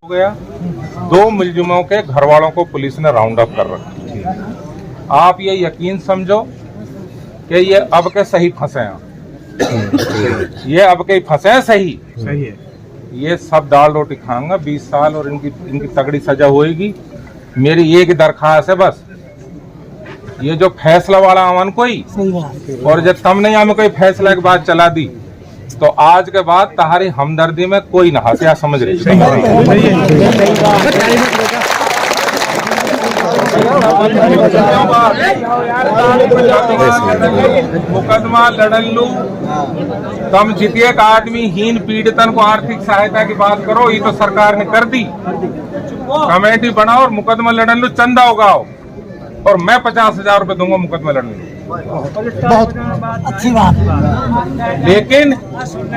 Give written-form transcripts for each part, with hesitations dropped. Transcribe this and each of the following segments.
हो गया। 2 मुलजिमों के घर वालों को पुलिस ने राउंड अप कर रखा। आप ये यकीन समझो कि ये अब के सही फंसे हैं। ये अब के फंसे हैं सही है। ये सब दाल रोटी खाऊंगा 20 साल और इनकी तगड़ी सजा होएगी। मेरी एक दरखास्त है बस, ये जो फैसला वाला अमन कोई और जब तुमने यहाँ में कोई फैसला के बाद चला दी तो आज के बाद तुम्हारी हमदर्दी में कोई ना हंसिया समझ रही। मुकदमा लड़न लू तम जितिए का आदमी हीन पीड़ितन को आर्थिक सहायता की बात करो, ये तो सरकार ने कर दी। कमेटी बनाओ और मुकदमा लड़न लू, चंदा उगाओ और मैं 50,000 रुपए दूंगा मुकदमा लड़ने में। बहुत अच्छी बात। लेकिन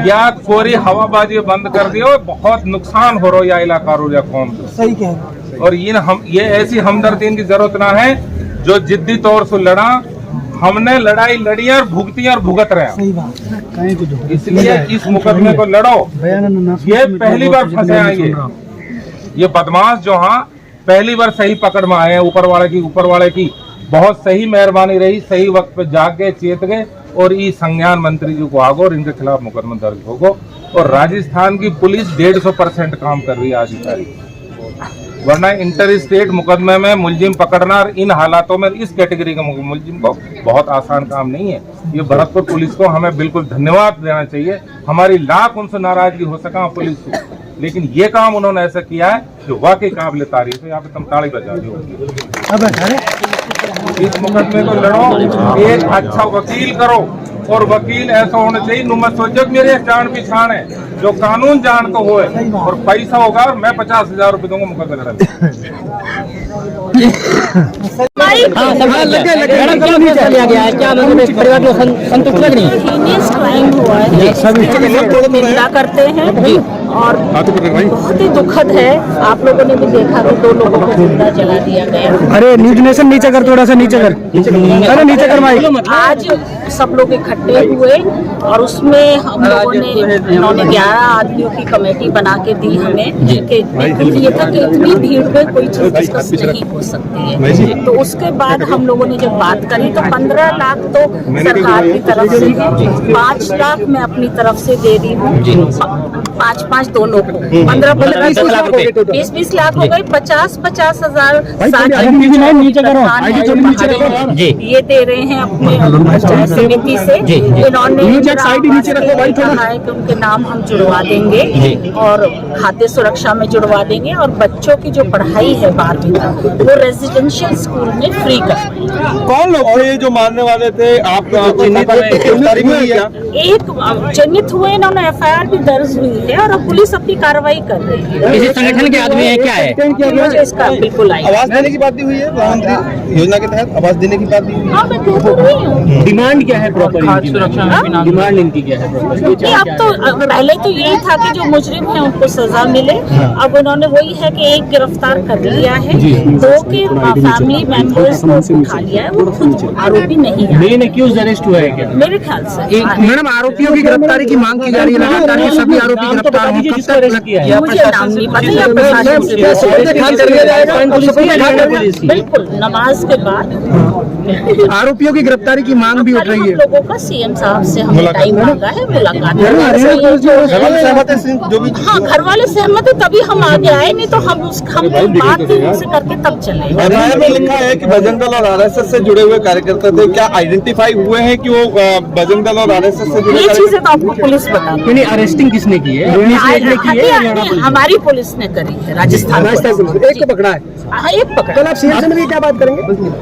या कोरी हवाबाजी बंद कर दियो, बहुत नुकसान हो रहा है या इलाका या कौम। सही कह रहे। और ये ऐसी हमदर्दी इनकी जरूरत ना है जो जिद्दी तौर से लड़ा। हमने लड़ाई लड़ी और भुगती और भुगत रहे हैं, इसलिए इस मुकदमे को लड़ो। ये पहली बार फंसे आएंगे ये बदमाश जो हाँ पहली बार सही पकड़ में आए हैं। ऊपर वाले की बहुत सही मेहरबानी रही, सही वक्त पे जाग गए, चेत गए और ई संज्ञान मंत्री जी को आगो और इनके खिलाफ मुकदमा दर्ज होगो। और राजस्थान की पुलिस 150% काम कर रही है आज की तारीख, वरना इंटर स्टेट मुकदमे में मुलजिम पकड़ना इन हालातों में इस कैटेगरी का मुलजिम को बहुत आसान काम नहीं है। ये भरतपुर पुलिस को हमें बिल्कुल धन्यवाद देना चाहिए। हमारी लाख उनसे नाराजगी हो सका पुलिस से, लेकिन ये काम उन्होंने ऐसा किया है जो वाकई काबिल तारीफ है। यहाँ पे तुम ताली बजा दो। इस मुकदमे को लड़ो, एक अच्छा वकील करो और वकील ऐसा होना चाहिए नुमा सोचो मेरे जान पहचान है जो कानून जान तो होए और पैसा होगा और मैं 50,000 रुपए दूंगा मुकदमा लड़ने। निंदा करते हैं और बहुत ही दुखद है। आप लोगों ने भी देखा कि 2 लोगों को जिंदा जला दिया गया। अरे नीचे कर, थोड़ा सा नीचे कर। अरे नीचे कर भाई। आज सब लोग इकट्ठे हुए और उसमें हम लोगों ने इन्होंने 11 आदमियों की कमेटी बना के दी हमें कि ये था कि इतनी भीड़ में कोई चीज डिस्कस नहीं हो सकती है। तो उसके बाद हम लोगों ने जब बात करी तो 15 लाख तो सरकार की तरफ से है, 5 लाख मैं अपनी तरफ से दे रही हूँ। 5-5 दोनों को 15-20 लाख हो गए। 50-50 हजार ये दे रहे हैं अपने समिति से। इन्होंने कहा है कि उनके नाम हम जुड़वा देंगे और खाद्य सुरक्षा में जुड़वा देंगे और बच्चों की जो पढ़ाई है 12वीं तक वो रेजिडेंशियल स्कूल में फ्री करवाएंगे। कौन लोग थे जो मारने वाले थे? आप एक चिन्हित हुए, इन्होंने FIR भी दर्ज हुई है और अब पुलिस अपनी कार्रवाई कर रही है। किसी संगठन के आदमी है क्या है? मुझे इसका बिल्कुल आवाज देने की बात भी हुई है प्रधानमंत्री योजना के तहत, आवाज देने की बात भी हुई है। हाँ मैं कह तो रही हूँ। डिमांड क्या है प्रॉपर? डिमांड इनकी क्या है प्रॉपर? अब तो पहले तो यही था कि जो मुजरिम है उनको सजा मिले। अब उन्होंने वही है कि एक गिरफ्तार कर लिया है, 2 के फैमिली मेंबर्स को उठा लिया है, वो खुद आरोपी नहीं है। मेन एक्यूज अरेस्ट हुआ है क्या? मेरे ख्याल से मैडम आरोपियों की गिरफ्तारी की मांग की जा रही है लगातार, ये सभी आरोपी गिरफ्तार हों। कब तक किया है? मुझे नाम नहीं पता या प्रशासन से बिल्कुल नमाज के बाद आरोपियों की गिरफ्तारी की मांग भी उठ रही है। लोगों का CM साहब से हमने टाइम मांगा है, मुलाकात। हाँ घर वाले सहमत है तभी हम आगे आए, नहीं तो हम बात भी उनसे करके तब चले। में लिखा है कि बजरंग दल और RSS से जुड़े हुए कार्यकर्ता थे, क्या आइडेंटिफाई हुए हैं कि वो बजरंग दल और RSS से जुड़े? ये चीजें तो आपको पुलिस बता। नहीं, अरेस्टिंग किसने की है? हमारी पुलिस ने करी है, राजस्थान एक को पकड़ा है। हाँ एक पकड़ा। कल आप CM से मिलकर क्या बात करेंगे?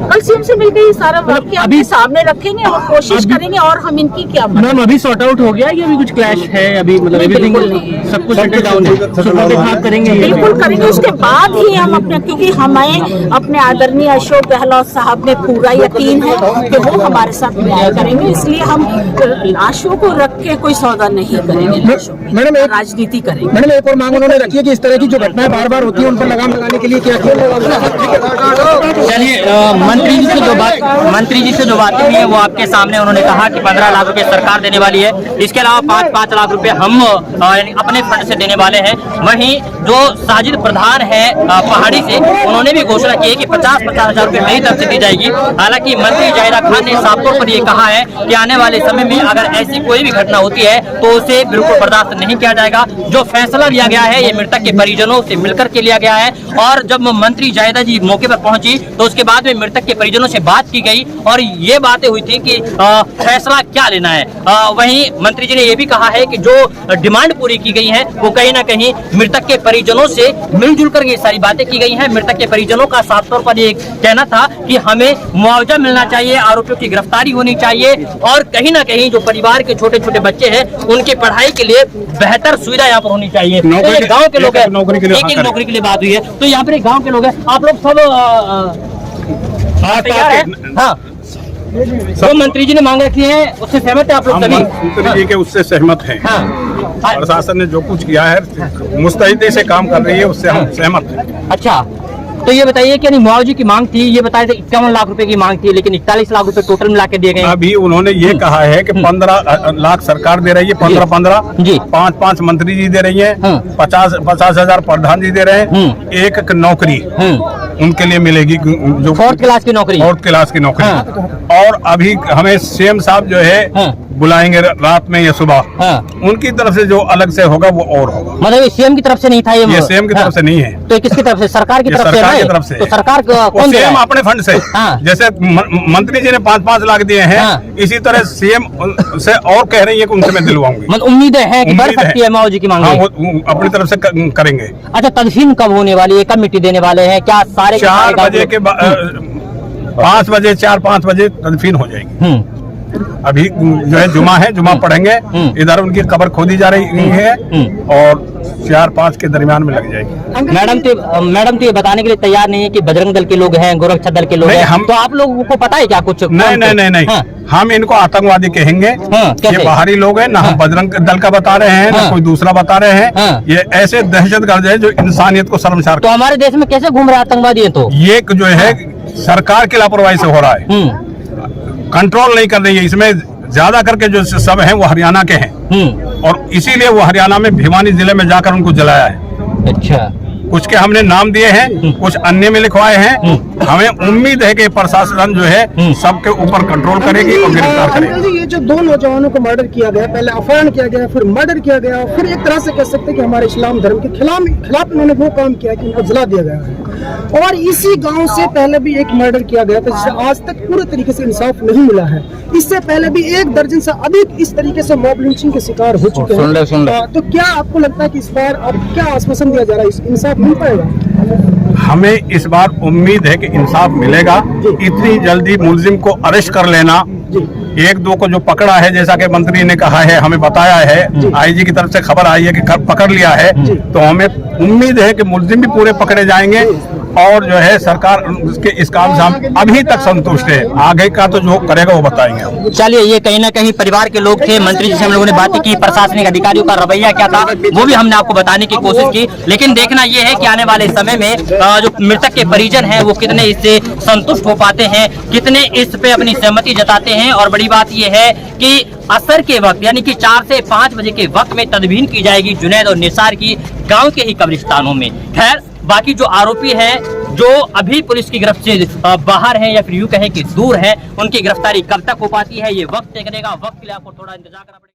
कल CM से मिलकर सारा वाक्य अभी सामने रखेंगे और कोशिश करेंगे और हम इनकी क्या मैम अभी सॉर्ट आउट हो गया या अभी कुछ क्लैश है? अभी मतलब एवरीथिंग सब कुछ सेटल डाउन है, बात करेंगे बिल्कुल करेंगे। उसके बाद ही हम अपने, क्योंकि हमें अपने आदरणीय अशोक गहलोत साहब में पूरा यकीन है कि वो हमारे साथ न्याय करेंगे, इसलिए हम लाशों को रख के कोई सौदा नहीं करेंगे, मैडम राजनीति करेंगे। मैडम एक और मांग उन्होंने रखी है कि इस तरह की जो घटनाएं बार-बार होती है उन पर लगाम लगाने के लिए क्या किया? चलिए मंत्री जी से जो बातें हुई है वो आपके सामने उन्होंने कहा कि 15 लाख रुपए सरकार देने वाली है, इसके अलावा 5-5 लाख रुपए हम अपने फंड से देने वाले हैं। वहीं जो साजिद प्रधान है पहाड़ी से, उन्होंने भी घोषणा की है कि 50-50 हजार रुपए मेरी तरफ से दी जाएगी। हालांकि मंत्री जाहिदा खान ने साफ तौर पर ये कहा है कि आने वाले समय में अगर ऐसी कोई भी घटना होती है तो उसे बिल्कुल बर्दाश्त नहीं किया जाएगा। जो फैसला लिया गया है ये मृतक के परिजनों से मिलकर के लिया गया है, और जब मंत्री जाहिदा जी मौके पर पहुंची तो उसके बाद में मृतक के परिजनों से बात की गई और ये बातें हुई थी कि फैसला क्या लेना है। वहीं मंत्री जी ने यह भी कहा है कि जो डिमांड पूरी की गई है वो कहीं ना कहीं मृतक के परिजनों से मिलजुल कर ये सारी बातें की गई हैं। मृतक के परिजनों का साफ तौर पर ये कहना था कि हमें मुआवजा मिलना चाहिए, आरोपियों की गिरफ्तारी होनी चाहिए, और कहीं ना कहीं जो परिवार के छोटे छोटे बच्चे हैं उनकी पढ़ाई के लिए बेहतर सुविधा यहाँ पर होनी चाहिए। तो ये गाँव के लोग हैं, एक नौकरी के लिए बात हुई है, तो यहाँ पर एक गाँव के लोग हैं, आप लोग सब तैयार है? हाँ, जो मंत्री जी ने मांग रखी है उससे सहमत है आप लोग सभी? मंत्री जी के उससे सहमत हैं। हाँ, प्रशासन ने जो कुछ किया है मुस्तैदी से काम कर रही है, उससे हम सहमत हैं। अच्छा, तो ये बताइए कि मुआवजे की मांग थी, ये बताए थे 51 लाख रुपए की मांग थी, लेकिन 41 लाख रुपए टोटल मिला के दिए गए। अभी उन्होंने ये कहा है कि 15 लाख सरकार दे रही है, 15-15 जी, 5-5 मंत्री जी दे रही है, 50 हजार प्रधान जी दे रहे हैं, एक नौकरी उनके लिए मिलेगी जो 4th क्लास की नौकरी, 4th क्लास की नौकरी। और अभी हमें सीएम साहब जो है बुलाएंगे रात में या सुबह, उनकी तरफ से जो अलग से होगा वो और होगा। मतलब सीएम की तरफ से नहीं था ये सीएम की तरफ से नहीं है, तो किसकी तरफ से? सरकार की तरफ से। सरकार की तरफ से। तो सरकार कौन दे रहा है? अपने फंड से। जैसे मंत्री जी ने 5-5 लाख दिए हैं, इसी तरह सीएम से और कह रही है कि उनसे मैं दिलवाऊंगी। मतलब उम्मीदें हैं कि बढ़ सकती है मुआवजे की मांग? अपनी तरफ से करेंगे। अच्छा, तदफीन कब होने वाली है, कब मिट्टी देने वाले हैं? क्या सारे 4 बजे के 5 बजे 4-5 बजे तदफीन हो जाएगी। अभी जो है जुमा पढ़ेंगे, इधर उनकी कब्र खोदी जा रही है और 4-5 के दरमियान में लग जाएगी। मैडम तो ये बताने के लिए तैयार नहीं है कि बजरंग दल के लोग हैं, गोरक्षा दल के लोग हैं, तो आप लोगों को पता है क्या कुछ? नहीं। हम इनको आतंकवादी कहेंगे। ये बाहरी लोग हैं, ना हम बजरंग दल का बता रहे हैं, ना कोई दूसरा बता रहे हैं। ये ऐसे दहशतगर्द है जो इंसानियत को शर्मसार। तो हमारे देश में कैसे घूम रहे आतंकवादी है? तो ये जो है सरकार की लापरवाही से हो रहा है, कंट्रोल नहीं कर रही है। इसमें ज्यादा करके जो सब हैं वो हरियाणा के हैं, और इसीलिए वो हरियाणा में भिवानी जिले में जाकर उनको जलाया है। अच्छा, कुछ के हमने नाम दिए हैं, कुछ अन्य में लिखवाए हैं। हमें उम्मीद है कि प्रशासन जो है सबके ऊपर कंट्रोल करेगी और गिरफ्तार करेगी। ये जो 2 नौजवानों को मर्डर किया गया, पहले अपहरण किया गया, फिर मर्डर किया गया, फिर एक तरह से कह सकते हैं कि हमारे इस्लाम धर्म के खिलाफ इन्होंने वो काम किया कि उनको जला दिया गया है। और इसी गांव से पहले भी एक मर्डर किया गया था जिससे आज तक पूरे तरीके से इंसाफ नहीं मिला है। इससे पहले भी 1 दर्जन से अधिक इस तरीके से मॉब लिंचिंग के शिकार हो चुके हैं। तो क्या आपको लगता है कि इस बार अब क्या आश्वासन दिया जा रहा है, इंसाफ मिल पाएगा? हमें इस बार उम्मीद है कि इंसाफ मिलेगा। इतनी जल्दी मुलजिम को अरेस्ट कर लेना, 1-2 को जो पकड़ा है, जैसा कि मंत्री ने कहा है, हमें बताया है, आईजी की तरफ से खबर आई है कि पकड़ लिया है, तो हमें उम्मीद है कि मुलजिम भी पूरे पकड़े जाएंगे। और जो है सरकार उसके इस काम से हम अभी तक संतुष्ट है, आगे का तो जो करेगा वो बताएंगे। चलिए, ये कहीं ना कहीं परिवार के लोग थे। मंत्री जी से हम लोगों ने बातें की, प्रशासनिक अधिकारियों का रवैया क्या था वो भी हमने आपको बताने की कोशिश की, लेकिन देखना ये है कि आने वाले समय में जो मृतक के परिजन हैं वो कितने इससे संतुष्ट हो पाते हैं, कितने इस पे अपनी सहमति जताते हैं। और बड़ी बात ये है कि असर के वक्त यानी कि 4 से 5 बजे के वक्त में तदफीन की जाएगी जुनैद और निसार की गाँव के ही कब्रिस्तानों में। खैर, बाकी जो आरोपी हैं जो अभी पुलिस की गिरफ्त से बाहर हैं या फिर यूं कहें कि दूर हैं, उनकी गिरफ्तारी कब तक हो पाती है ये वक्त तय करेगा। वक्त के लिए आपको थोड़ा इंतजार करना पड़ेगा।